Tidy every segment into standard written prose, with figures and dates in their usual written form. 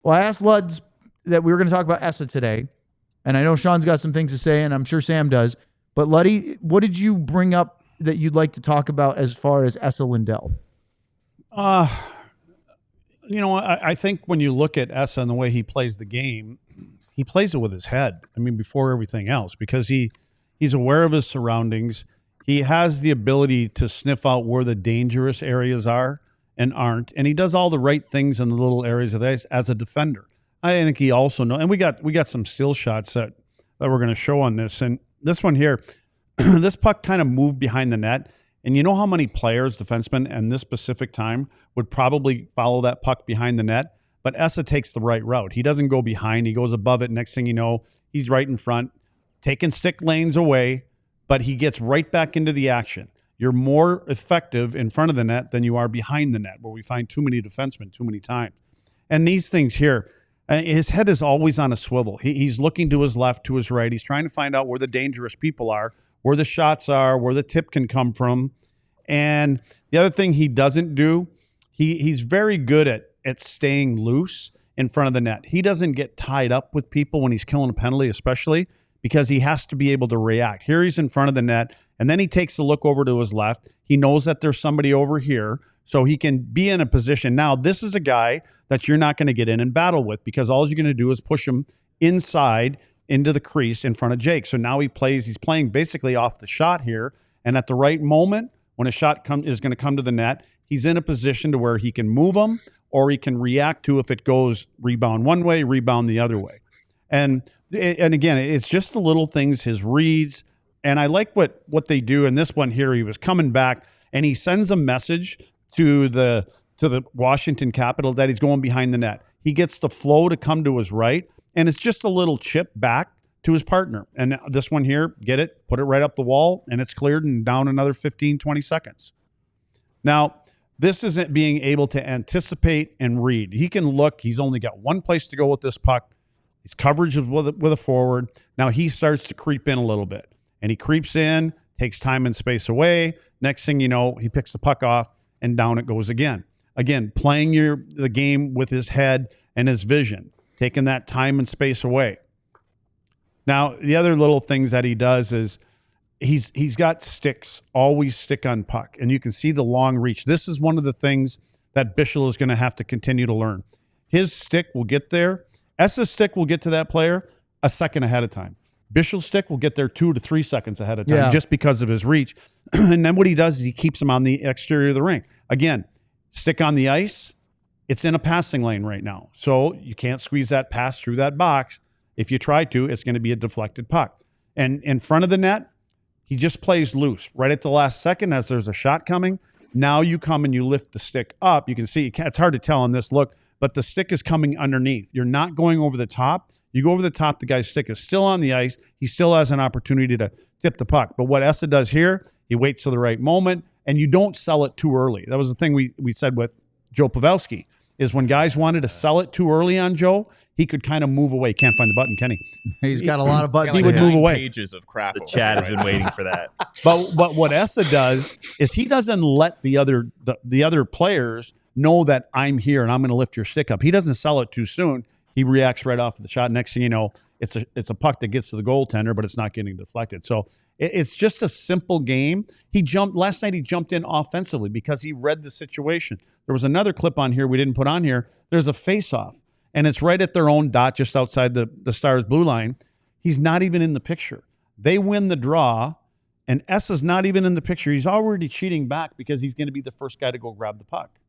Well, I asked Luds that we were going to talk about Esa today, and I know Sean's got some things to say, and I'm sure Sam does. But Luddy, what did you bring up that you'd like to talk about as far as Esa Lindell? I think when you look at Esa and the way he plays the game, he plays it with his head. I mean, before everything else, because he's aware of his surroundings. He has the ability to sniff out where the dangerous areas are and aren't, and he does all the right things in the little areas of the ice as a defender. I think he also knows, and we got some still shots that we're going to show on this, and this one here, this puck kind of moved behind the net, and you know how many players, defensemen, and this specific time would probably follow that puck behind the net, but Esa takes the right route. He doesn't go behind, he goes above it. Next thing you know, he's right in front, taking stick lanes away, but he gets right back into the action. You're more effective in front of the net than you are behind the net, where we find too many defensemen too many times. And these things here, his head is always on a swivel. He's looking to his left, to his right. He's trying to find out where the dangerous people are, where the shots are, where the tip can come from. And the other thing he doesn't do, he's very good at staying loose in front of the net. He doesn't get tied up with people when he's killing a penalty, especially because he has to be able to react. Here he's in front of the net, and then he takes a look over to his left. He knows that there's somebody over here, so he can be in a position. Now, this is a guy that you're not going to get in and battle with, because all you're going to do is push him inside into the crease in front of Jake. So now he's playing basically off the shot here, and at the right moment, when a shot is going to come to the net, he's in a position to where he can move him, or he can react to if it goes rebound one way, rebound the other way. And again, it's just the little things, his reads. And I like what they do in this one here. He was coming back, and he sends a message to the Washington Capitals that he's going behind the net. He gets the flow to come to his right, and it's just a little chip back to his partner. And this one here, get it, put it right up the wall, and it's cleared and down another 15, 20 seconds. Now, this isn't being able to anticipate and read. He can look. He's only got one place to go with this puck. His coverage is with a forward. Now he starts to creep in a little bit. And he creeps in, takes time and space away. Next thing you know, he picks the puck off, and down it goes again. Again, playing the game with his head and his vision, taking that time and space away. Now, the other little things that he does is he's got sticks, always stick on puck. And you can see the long reach. This is one of the things that Bichel is going to have to continue to learn. His stick will get there. Esa's stick will get to that player a second ahead of time. Bichel's stick will get there 2 to 3 seconds ahead of time, just because of his reach. And then what he does is he keeps him on the exterior of the ring. Again, stick on the ice, it's in a passing lane right now. So you can't squeeze that pass through that box. If you try to, it's going to be a deflected puck. And in front of the net, he just plays loose. Right at the last second, as there's a shot coming, now you come and you lift the stick up. You can see, it's hard to tell on this look, but the stick is coming underneath. You're not going over the top. You go over the top, the guy's stick is still on the ice. He still has an opportunity to tip the puck. But what Esa does here, he waits till the right moment, and you don't sell it too early. That was the thing we said with Joe Pavelski, is when guys wanted to sell it too early on Joe, he could kind of move away. Can't find the button, Kenny. He's got a lot of buttons. He would move away. Pages of crap. The chat has been waiting for that. But what Esa does is he doesn't let the other players know that I'm here and I'm going to lift your stick up. He doesn't sell it too soon. He reacts right off of the shot. Next thing you know, it's a puck that gets to the goaltender, but it's not getting deflected. So it's just a simple game. Last night he jumped in offensively because he read the situation. There was another clip on here we didn't put on here. There's a face-off, and it's right at their own dot just outside the Stars blue line. He's not even in the picture. They win the draw, and Esa's not even in the picture. He's already cheating back because he's going to be the first guy to go grab the puck.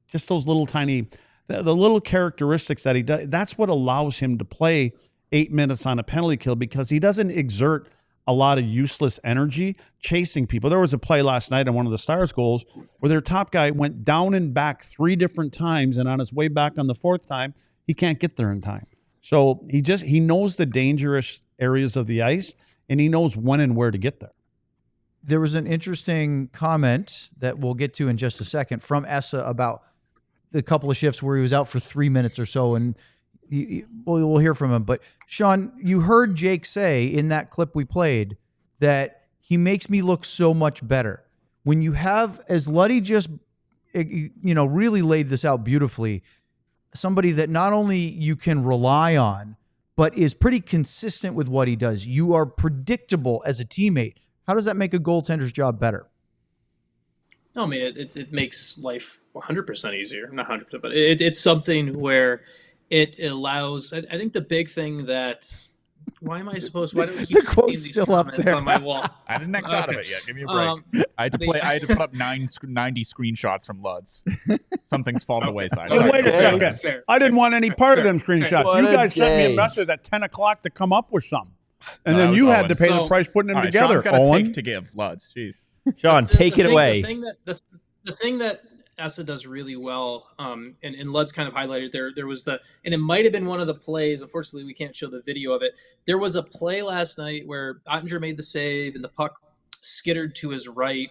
Just those little tiny, the little characteristics that he does, that's what allows him to play 8 minutes on a penalty kill, because he doesn't exert a lot of useless energy chasing people. There was a play last night on one of the Stars goals where their top guy went down and back 3 different times, and on his way back on the 4th time, he can't get there in time. So he knows the dangerous areas of the ice, and he knows when and where to get there. There was an interesting comment that we'll get to in just a second from Esa about the couple of shifts where he was out for 3 minutes or so, and we'll hear from him. But Sean, you heard Jake say in that clip we played that he makes me look so much better. When you have, as Luddy just really laid this out beautifully, somebody that not only you can rely on, but is pretty consistent with what he does. You are predictable as a teammate. How does that make a goaltender's job better? No, I mean, it makes life 100% easier. Not 100%, but it's something where it allows. I think the big thing that. Why am I supposed? Why do we keep The seeing quote's these still up comments there. on my wall? I didn't X out of it yet. Give me a break. I had to put up 90 screenshots from Luds. Something's fallen to the wayside. Wait Sorry. a second. Fair. I didn't want any part of them screenshots. What You a guys sent me a game. message at 10 o'clock to come up with some. And No, then that you was had to Owen. pay the So- price putting them All right, together, Sean's got a Owen. take to give. Luds. Jeez. Sean, take it away. The thing that Esa does really well, and Lud's kind of highlighted there was and it might have been one of the plays. Unfortunately, we can't show the video of it. There was a play last night where Ottinger made the save and the puck skittered to his right,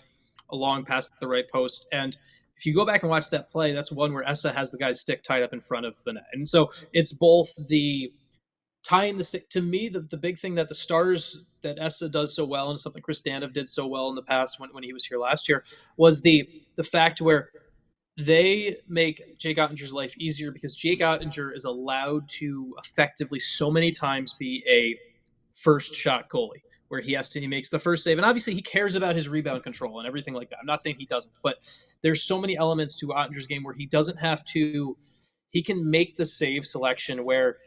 along past the right post. And if you go back and watch that play, that's one where Esa has the guy's stick tied up in front of the net. And so it's both the tying the stick. To me, the big thing that the Stars, that Esa does so well, and something Chris Danov did so well in the past when he was here last year, was the fact where they make Jake Ottinger's life easier, because Jake Ottinger is allowed to effectively so many times be a first shot goalie, where he makes the first save. And obviously he cares about his rebound control and everything like that. I'm not saying he doesn't, but there's so many elements to Ottinger's game where he doesn't have to, he can make the save selection where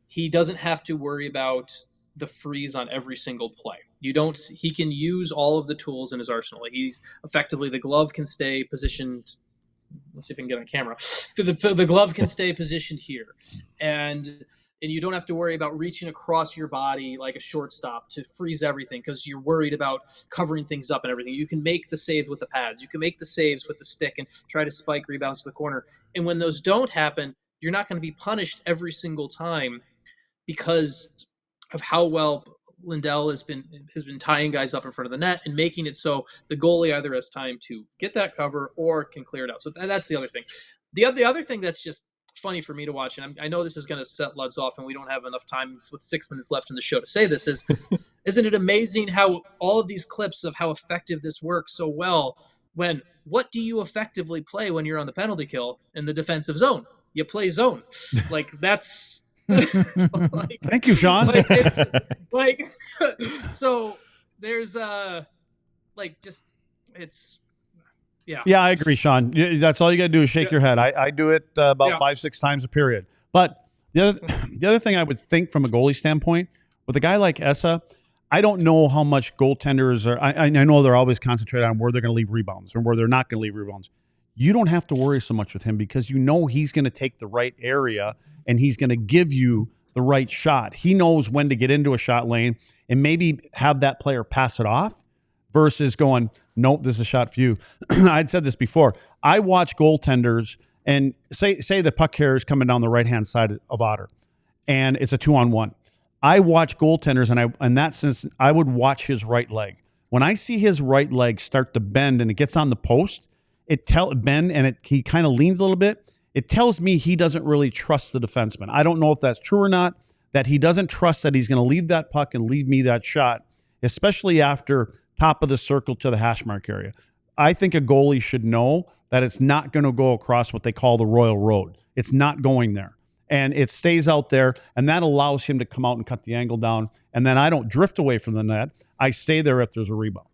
he doesn't have to worry about the freeze on every single play. He can use all of the tools in his arsenal. He's effectively, the glove can stay positioned. Let's see if I can get on camera. The glove can stay positioned here, and you don't have to worry about reaching across your body like a shortstop to freeze everything, because you're worried about covering things up and everything. You can make the saves with the pads. You can make the saves with the stick and try to spike rebounds to the corner. And when those don't happen, you're not going to be punished every single time because of how well Lindell has been tying guys up in front of the net and making it so the goalie either has time to get that cover or can clear it out. So that's the other thing. The other thing that's just funny for me to watch, and I know this is going to set Luds off, and we don't have enough time with 6 minutes left in the show to say this, is isn't it amazing how all of these clips of how effective this works so well, when what do you effectively play when you're on the penalty kill in the defensive zone? You play zone. Like, that's... like, Thank you, Sean. like, it's like, so there's Yeah, I agree, Sean. That's all you got to do is shake your head. I do it about 5-6 times a period. But the other thing I would think from a goalie standpoint, with a guy like Esa, I don't know how much goaltenders are. I know they're always concentrated on where they're going to leave rebounds or where they're not going to leave rebounds. You don't have to worry so much with him, because you know he's going to take the right area and he's going to give you the right shot. He knows when to get into a shot lane and maybe have that player pass it off versus going, nope, this is a shot for you. I'd said this before. I watch goaltenders, and say the puck carrier is coming down the right-hand side of Otter, and it's a 2-on-1. I watch goaltenders, and in that sense, I would watch his right leg. When I see his right leg start to bend and it gets on the post, he kind of leans a little bit, it tells me he doesn't really trust the defenseman. I don't know if that's true or not, that he doesn't trust that he's going to leave that puck and leave me that shot, especially after top of the circle to the hash mark area. I think a goalie should know that it's not going to go across what they call the Royal Road. It's not going there. And it stays out there, and that allows him to come out and cut the angle down. And then I don't drift away from the net. I stay there if there's a rebound.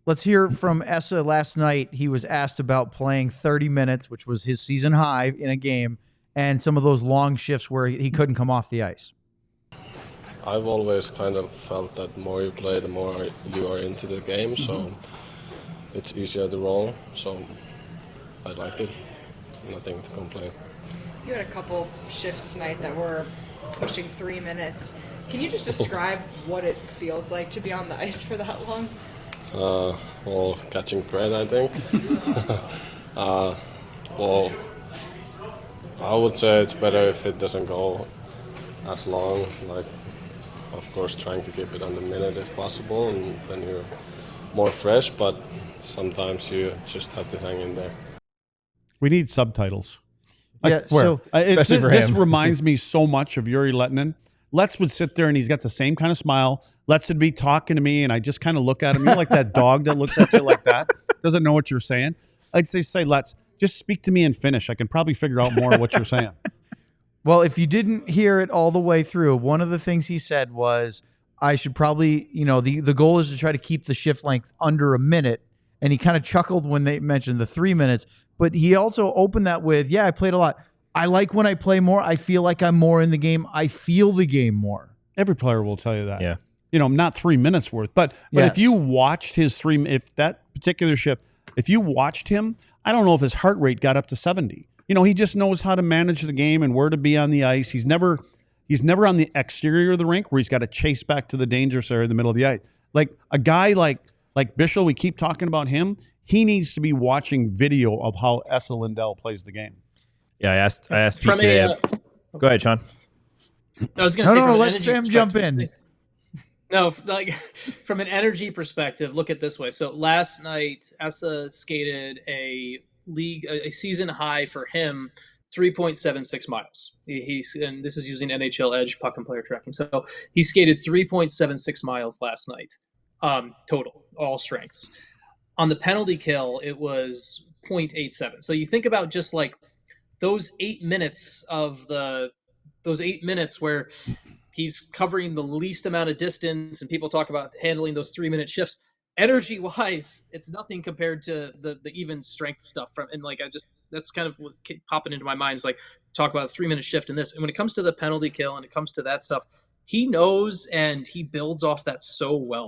Let's hear from Esa last night. He was asked about playing 30 minutes, which was his season high in a game, and some of those long shifts where he couldn't come off the ice. I've always kind of felt that the more you play, the more you are into the game, so it's easier to roll, so I liked it. Nothing to complain. You had a couple shifts tonight that were pushing 3 minutes. Can you just describe what it feels like to be on the ice for that long? Well, catching bread, I think. Well, I would say it's better if it doesn't go as long. Like, of course, trying to keep it on the minute if possible, and then you're more fresh, but sometimes you just have to hang in there. We need subtitles. Yeah, so especially for this him. reminds me so much of Yuri Lettinen. Let's would sit there and he's got the same kind of smile. Let's would be talking to me and I just kind of look at him. You're like that dog that looks at you like that, doesn't know what you're saying. I'd say, Let's, just speak to me in Finnish. I can probably figure out more of what you're saying. Well, if you didn't hear it all the way through, one of the things he said was, I should probably, the goal is to try to keep the shift length under a minute. And he kind of chuckled when they mentioned the 3 minutes. But he also opened that with, I played a lot. I like when I play more. I feel like I'm more in the game. I feel the game more. Every player will tell you that. Yeah. Not 3 minutes worth. But Yes. if you watched if that particular shift, if you watched him, I don't know if his heart rate got up to 70. He just knows how to manage the game and where to be on the ice. He's never on the exterior of the rink where he's got to chase back to the dangerous area in the middle of the ice. Like a guy like Bischel, we keep talking about him. He needs to be watching video of how Esa Lindell plays the game. Yeah, I asked Pete today. Go ahead, Sean. I was going to say, no, let Sam jump in. No, from an energy perspective, look at it this way. So last night, Esa skated a season high for him, 3.76 miles. And this is using NHL Edge puck and player tracking. So he skated 3.76 miles last night, total, all strengths. On the penalty kill, it was 0.87. So you think about just like those 8 minutes where he's covering the least amount of distance, and people talk about handling those 3-minute shifts. Energy wise, it's nothing compared to the even strength stuff that's kind of what popping into my mind is like talk about a 3-minute shift in this. And when it comes to the penalty kill and it comes to that stuff, he knows and he builds off that so well.